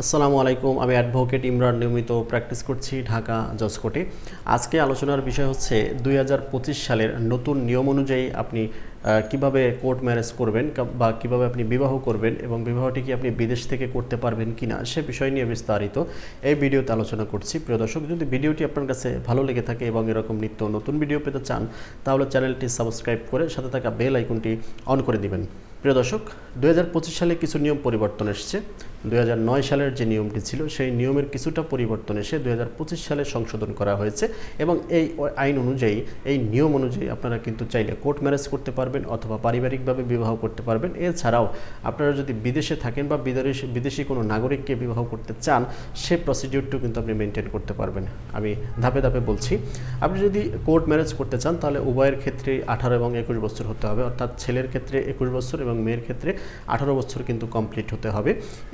আসসালামু আলাইকুম। আমি অ্যাডভোকেট ইমরান নিয়মিত প্র্যাকটিস করছি ঢাকা জজ কোর্টে। আজকে আলোচনার বিষয় হচ্ছে ২০২৫ সালের নতুন নিয়ম অনুযায়ী আপনি কিভাবে কোর্ট ম্যারেজ করবেন বা কিভাবে আপনি বিবাহ করবেন এবং বিবাহটি কি আপনি বিদেশ থেকে করতে পারবেন কিনা সে বিষয় নিয়ে বিস্তারিত এই ভিডিওতে আলোচনা করছি। প্রিয় দর্শক, যদি ভিডিওটি আপনার কাছে ভালো লেগে থাকে এবং এরকম নিত্য নতুন ভিডিও পেতে চান তাহলে চ্যানেলটি সাবস্ক্রাইব করে সাথে থাকা বেল আইকনটি অন করে দিবেন। প্রিয় দর্শক, ২০২৫ সালে কিছু নিয়ম পরিবর্তন এসেছে। ২০০৯ সালের যে নিয়মটি ছিল সেই নিয়মের কিছুটা পরিবর্তন এসে ২০২৫ সালে সংশোধন করা হয়েছে এবং এই আইন অনুযায়ী, এই নিয়ম অনুযায়ী আপনারা কিন্তু চাইলে কোর্ট ম্যারেজ করতে পারবেন অথবা পারিবারিকভাবে বিবাহ করতে পারবেন। এছাড়াও আপনারা যদি বিদেশে থাকেন বা বিদেশি কোনো নাগরিককে বিবাহ করতে চান সে প্রসিডিউরটিও কিন্তু আপনি মেনটেন করতে পারবেন। আমি ধাপে ধাপে বলছি। আপনি যদি কোর্ট ম্যারেজ করতে চান তাহলে উভয়ের ক্ষেত্রে 18 এবং 21 বছর হতে হবে, অর্থাৎ ছেলের ক্ষেত্রে 21 বছর এবং মেয়ের ক্ষেত্রে 18 বছর কিন্তু কমপ্লিট হতে হবে।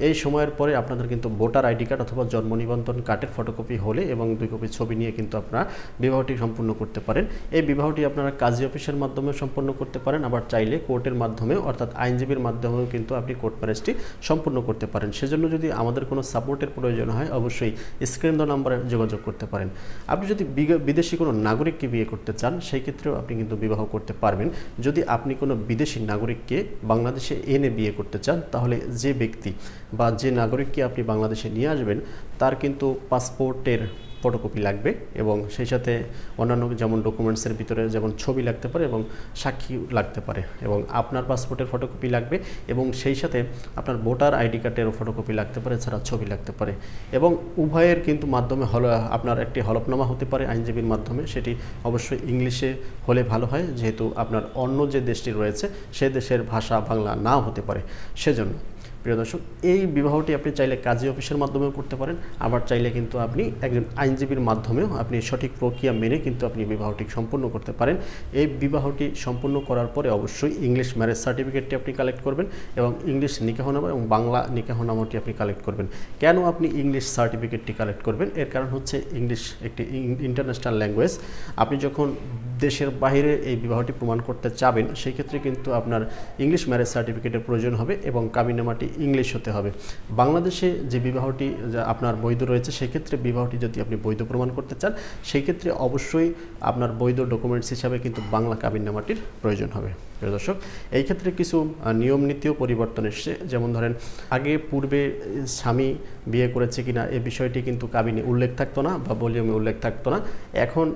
এই সময়ের পরে আপনাদের কিন্তু ভোটার আইডি কার্ড অথবা জন্ম নিবন্ধন কার্ডের ফটোকপি হলে এবং 2 কপি ছবি নিয়ে কিন্তু আপনারা বিবাহটি সম্পূর্ণ করতে পারেন। এই বিবাহটি আপনারা কাজী অফিসের মাধ্যমে সম্পন্ন করতে পারেন, আবার চাইলে কোর্টের মাধ্যমেও অর্থাৎ আইনজীবীর মাধ্যমেও কিন্তু আপনি কোর্ট ম্যারেজটি সম্পূর্ণ করতে পারেন। সেজন্য যদি আমাদের কোনো সাপোর্টের প্রয়োজন হয় অবশ্যই স্ক্রিন দেওয়া নাম্বারে যোগাযোগ করতে পারেন। আপনি যদি বিদেশি কোনো নাগরিককে বিয়ে করতে চান সেই ক্ষেত্রেও আপনি কিন্তু বিবাহ করতে পারবেন। যদি আপনি কোনো বিদেশি নাগরিককে বাংলাদেশে এনে বিয়ে করতে চান তাহলে যে ব্যক্তি বা যে নাগরিককে আপনি বাংলাদেশে নিয়ে আসবেন তার কিন্তু পাসপোর্টের ফটোকপি লাগবে এবং সেই সাথে অন্যান্য যেমন ডকুমেন্টসের ভিতরে যেমন ছবি লাগতে পারে এবং সাক্ষী লাগতে পারে এবং আপনার পাসপোর্টের ফটোকপি লাগবে এবং সেই সাথে আপনার ভোটার আইডি কার্ডেরও ফটোকপি লাগতে পারে, এছাড়া ছবি লাগতে পারে এবং উভয়ের কিন্তু মাধ্যমে আপনার একটি হলফনামা হতে পারে আইনজীবীর মাধ্যমে। সেটি অবশ্যই ইংলিশে হলে ভালো হয়, যেহেতু আপনার অন্য যে দেশটি রয়েছে সে দেশের ভাষা বাংলা নাও হতে পারে। সেজন্য প্রিয় দর্শক, এই বিবাহটি আপনি চাইলে কাজী অফিসের মাধ্যমেও করতে পারেন, আবার চাইলে কিন্তু আপনি একজন আইনজীবীর মাধ্যমেও আপনি সঠিক প্রক্রিয়া মেনে কিন্তু আপনি বিবাহটি সম্পূর্ণ করতে পারেন। এই বিবাহটি সম্পূর্ণ করার পরে অবশ্যই ইংলিশ ম্যারেজ সার্টিফিকেটটি আপনি কালেক্ট করবেন এবং ইংলিশ নিকাহনামা এবং বাংলা নিকাহনামাটি আপনি কালেক্ট করবেন। কেন আপনি ইংলিশ সার্টিফিকেটটি কালেক্ট করবেন? এর কারণ হচ্ছে ইংলিশ একটি ইন্টারন্যাশনাল ল্যাঙ্গুয়েজ। আপনি যখন দেশের বাইরে এই বিবাহটি প্রমাণ করতে চাবেন সেই ক্ষেত্রে কিন্তু আপনার ইংলিশ ম্যারেজ সার্টিফিকেটের প্রয়োজন হবে এবং কাবিননামাটি ইংলিশ হতে হবে। বাংলাদেশে যে বিবাহটি আপনার বৈধ রয়েছে সেক্ষেত্রে বিবাহটি যদি আপনি বৈধ প্রমাণ করতে চান সেই ক্ষেত্রে অবশ্যই আপনার বৈধ ডকুমেন্টস হিসাবে কিন্তু বাংলা কাবিননামাটির প্রয়োজন হবে। প্রিয় দর্শক, এই ক্ষেত্রে কিছু নিয়ম নীতিও পরিবর্তন এসছে। যেমন ধরেন, আগে পূর্বে স্বামী বিয়ে করেছে কিনা এই বিষয়টি কিন্তু কাবিনে উল্লেখ থাকতো না বা ভলিউমে উল্লেখ থাকতো না। এখন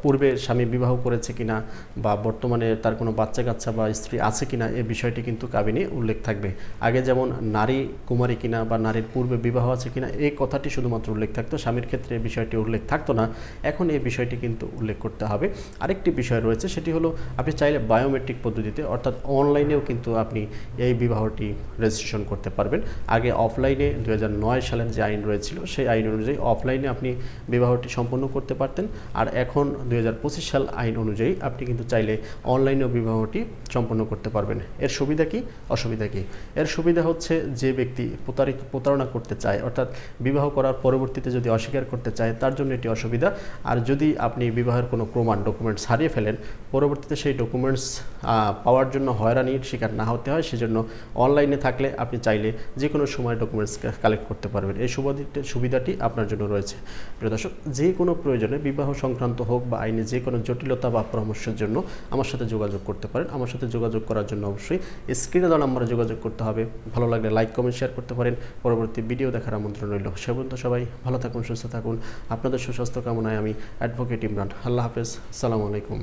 পূর্বে স্বামী বিবাহ করেছে কিনা বা বর্তমানে তার কোনো বাচ্চা কাচ্চা বা স্ত্রী আছে কিনা এই বিষয়টি কিন্তু কাবিনে উল্লেখ থাকবে। আগে যেমন নারী কুমারী কিনা বা নারীর পূর্বে বিবাহ আছে কিনা এই কথাটি শুধুমাত্র উল্লেখ থাকতো, স্বামীর ক্ষেত্রে এই বিষয়টি উল্লেখ থাকতো না। এখন এই বিষয়টি কিন্তু উল্লেখ করতে হবে। আরেকটি বিষয় রয়েছে, সেটি হলো আপনি চাইলে বায়োমেট্রিক পদ্ধতিতে অর্থাৎ অনলাইনেও কিন্তু আপনি এই বিবাহটি রেজিস্ট্রেশন করতে পারবেন। আগে অফলাইনে ২০০৯ সালের যে আইন রয়েছিল সেই আইন অনুযায়ী অফলাইনে আপনি বিবাহটি সম্পন্ন করতে পারতেন, আর এখন ২০২৫ সাল আইন অনুযায়ী আপনি কিন্তু চাইলে অনলাইনেও বিবাহটি সম্পন্ন করতে পারবেন। এর সুবিধা কি, অসুবিধা কি? এর সুবিধা হচ্ছে যে ব্যক্তি প্রতারণা করতে চায় অর্থাৎ বিবাহ করার পরবর্তীতে যদি অস্বীকার করতে চায় তার জন্য এটি অসুবিধা। আর যদি আপনি বিবাহের কোনো প্রমাণ ডকুমেন্টস হারিয়ে ফেলেন পরবর্তীতে সেই ডকুমেন্টস পাওয়ার জন্য হয়রানির শিকার না হতে হয়, সেজন্য অনলাইনে থাকলে আপনি চাইলে যে কোনো সময় ডকুমেন্টস কালেক্ট করতে পারবেন। এই সুবিধাটি আপনার জন্য রয়েছে। প্রিয় দর্শক, যে কোনো প্রয়োজনে বিবাহ সংক্রান্ত হোক বা আইনে যে কোনো জটিলতা বা পরামর্শের জন্য আমার সাথে যোগাযোগ করতে পারেন। আমার সাথে যোগাযোগ করার জন্য অবশ্যই স্ক্রিনে দেওয়া নম্বরে যোগাযোগ করতে হবে। ভালো লাগলে লাইক কমেন্ট শেয়ার করতে পারেন। পরবর্তী ভিডিও দেখার আমন্ত্রণ রইল। সে পর্যন্ত সবাই ভালো থাকুন, সুস্থ থাকুন। আপনাদের সুস্বাস্থ্য কামনায় আমি অ্যাডভোকেট ইমরান। আল্লাহ হাফেজ। আসসালামু আলাইকুম।